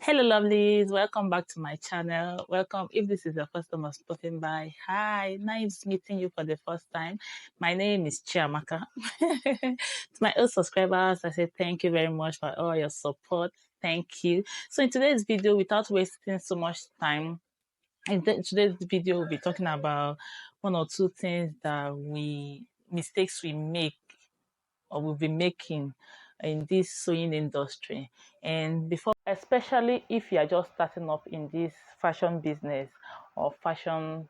Hello lovelies, welcome back to my channel. Welcome if this is your first time of stopping by. Hi, nice meeting you for the first time. My name is Chiamaka. To my old subscribers, I say thank you very much for all your support. Thank you. So in today's video, without wasting so much time, today's video we'll be talking about one or two things that mistakes we make or we'll be making in this sewing industry. And before, especially if you are just starting up in this fashion business or fashion,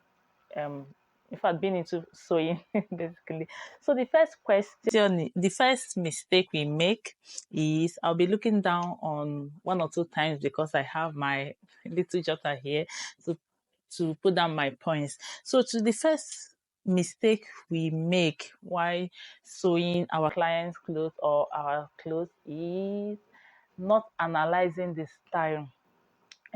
um in fact being into sewing basically. So the first question, the first mistake we make is I'll be looking down on one or two times because I have my little jotter here to put down my points. So to the first mistake we make while sewing our clients' clothes or our clothes is not analyzing the style.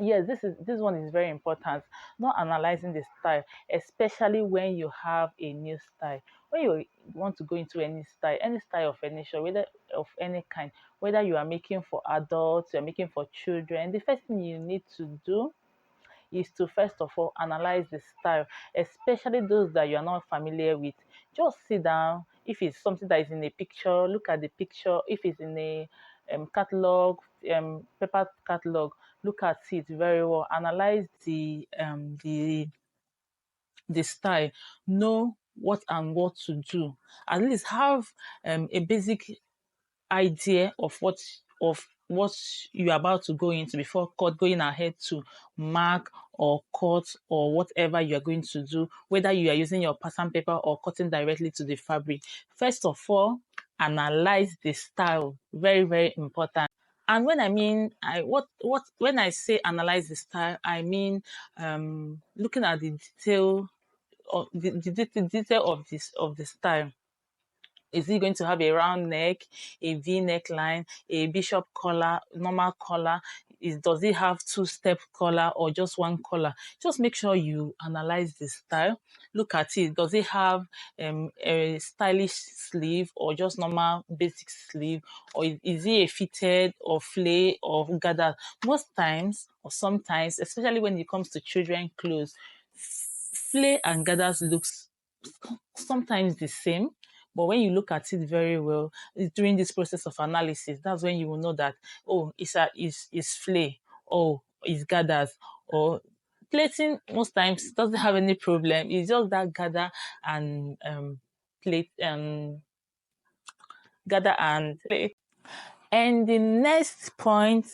Yes, this one is very important. Not analyzing the style, especially when you have a new style. When you want to go into any style of any show, whether of any kind, whether you are making for adults, you're making for children, the first thing you need to do is to first of all analyze the style, especially those that you are not familiar with. Just sit down. If it's something that is in a picture, look at the picture. If it's in a catalog, paper catalog, look at it very well. Analyze the style. Know what and what to do. At least have a basic idea of what you're about to go into before going ahead to mark or cut or whatever you are going to do, whether you are using your pattern paper or cutting directly to the fabric. First of all, analyze the style. Very, very important. And when I mean what when I say analyze the style, I mean looking at the detail of the detail of the style. Is it going to have a round neck, a V neckline, a bishop collar, normal collar? Does it have two-step collar or just one collar? Just make sure you analyze the style. Look at it. Does it have a stylish sleeve or just normal basic sleeve? Or is it a fitted or flay or gathered? Most times or sometimes, especially when it comes to children clothes, flay and gathers looks sometimes the same, but when you look at it very well, during this process of analysis, that's when you will know that, oh, it's flay, oh, it's gathers, or plating most times doesn't have any problem. It's just that and plate gather and play. And the next point,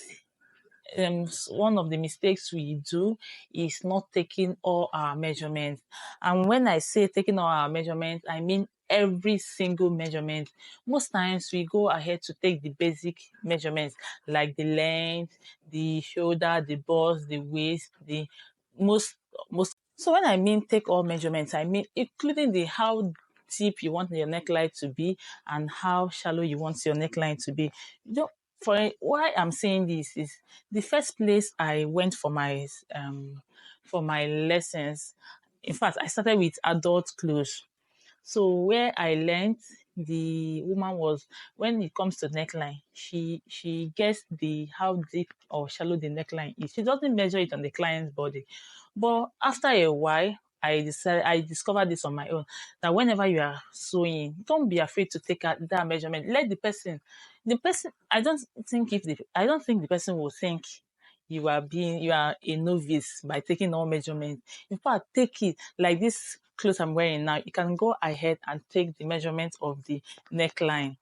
one of the mistakes we do is not taking all our measurements. And when I say taking all our measurements, I mean every single measurement. Most times we go ahead to take the basic measurements like the length, the shoulder, the bust, the waist, the most. So when I mean take all measurements, I mean including the how deep you want your neckline to be and how shallow you want your neckline to be. You don't, why I'm saying this is the first place I went for my lessons. In fact, I started with adult clothes. So where I learned, the woman was, when it comes to neckline, she guessed the how deep or shallow the neckline is. She doesn't measure it on the client's body. But after a while, I discovered this on my own, that whenever you are sewing, don't be afraid to take out that measurement. Let the person I don't think the person will think you are a novice by taking all measurements. In fact, take it like this clothes I'm wearing now. You can go ahead and take the measurement of the neckline.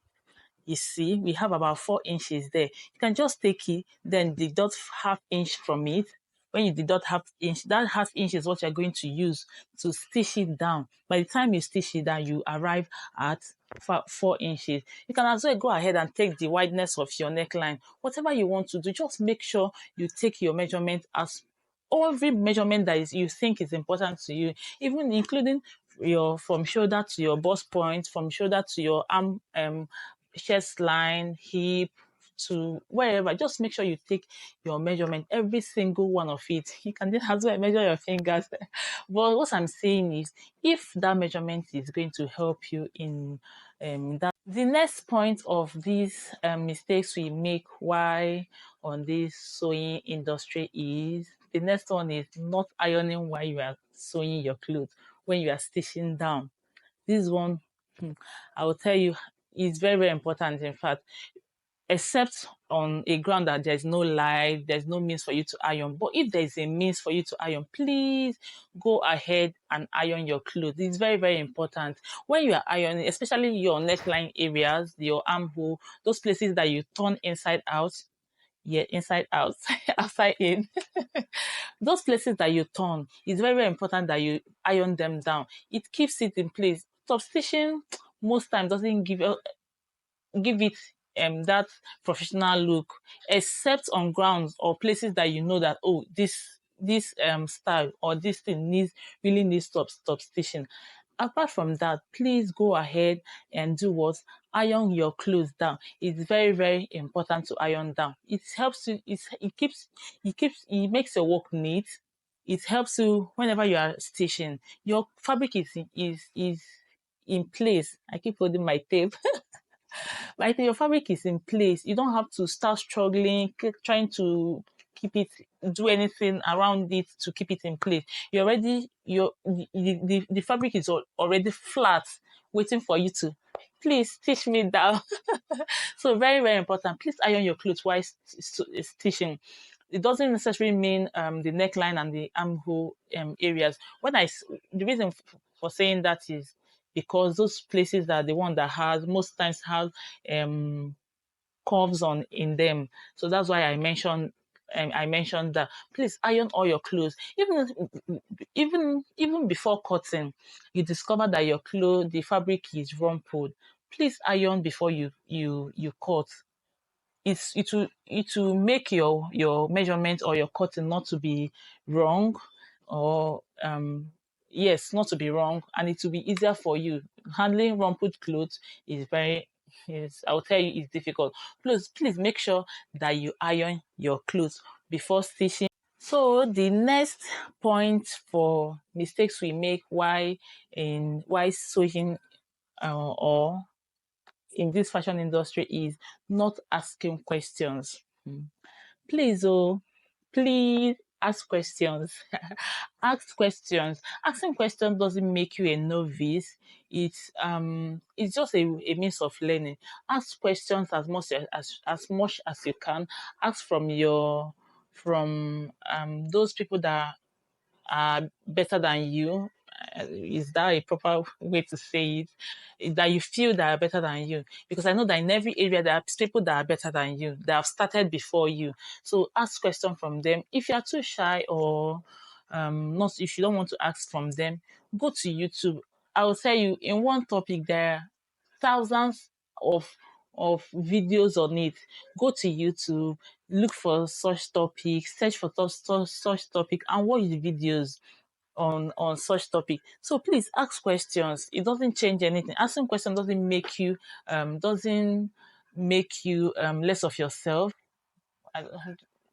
You see, we have about 4 inches there. You can just take it, then deduct half inch from it. When you deduct half inch, that half inch is what you're going to use to stitch it down. By the time you stitch it down, you arrive at 4 inches. You can as well go ahead and take the wideness of your neckline. Whatever you want to do, just make sure you take your measurement as every measurement that is you think is important to you, even including your from shoulder to your bust point, from shoulder to your arm chest line, hip, to wherever. Just make sure you take your measurement, every single one of it. You can just as well measure your fingers. But what I'm saying is, if that measurement is going to help you in that. The next point of these mistakes we make, why on this sewing industry is the next one is not ironing while you are sewing your clothes, when you are stitching down. This one, I will tell you, is very, very important. In fact, except on a ground that there's no light, there's no means for you to iron. But if there's a means for you to iron, please go ahead and iron your clothes. It's very, very important. When you are ironing, especially your neckline areas, your armhole, those places that you turn inside out, yeah, inside out, outside in. Those places that you turn, it's very, very important that you iron them down. It keeps it in place. Top stitching most times doesn't give it that professional look, except on grounds or places that you know that, oh, this style or this thing really needs stop stitching. Apart from that, please go ahead and do what? Iron your clothes down. It's very, very important to iron down. It helps you, it makes your work neat. It helps you whenever you are stitching. Your fabric is in place. I keep holding my tape. Like your fabric is in place. You don't have to start struggling, trying to keep it, do anything around it to keep it in place. The fabric is already flat, waiting for you to please stitch me down. So very, very important. Please iron your clothes while stitching. It doesn't necessarily mean the neckline and the armhole areas. The reason for saying that is because those places are the one that has most times have um, curves on in them. So that's why I mentioned that. Please iron all your clothes. Even before cutting, you discover that the fabric is rumpled. Please iron before you cut. It will make your measurement or your cutting not to be wrong, or yes, not to be wrong, and it will be easier for you. Handling rumpled clothes is very, yes, I will tell you, it's difficult. Please make sure that you iron your clothes before stitching. So the next point for mistakes we make while sewing or in this fashion industry is not asking questions. Please, oh, please ask questions. Ask questions. Asking questions doesn't make you a novice. It's just a means of learning. Ask questions as much as you can. Ask from those people that are better than you. Is that a proper way to say it? That you feel that are better than you? Because I know that in every area there are people that are better than you, that have started before you. So ask questions from them. If you are too shy or not, if you don't want to ask from them, go to YouTube. I will tell you, in one topic there are thousands of videos on it. Go to YouTube, look for such topics, search for such topic, and watch the videos on such topic. So please ask questions. It doesn't change anything. Asking questions doesn't make you less of yourself.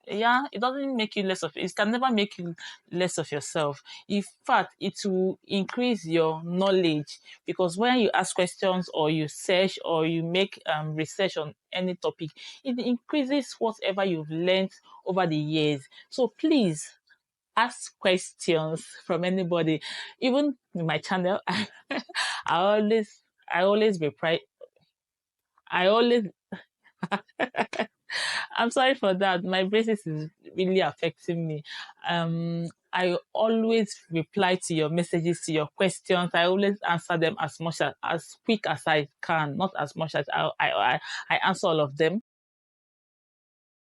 Yeah, it doesn't make you less of it can never make you less of yourself. In fact, it will increase your knowledge, because when you ask questions or you search or you make research on any topic, it increases whatever you've learned over the years. So please ask questions from anybody. Even in my channel, I always reply. I always I'm sorry for that. My braces is really affecting me. I always reply to your messages, to your questions. I always answer them as quick as I can, not as much as I answer all of them.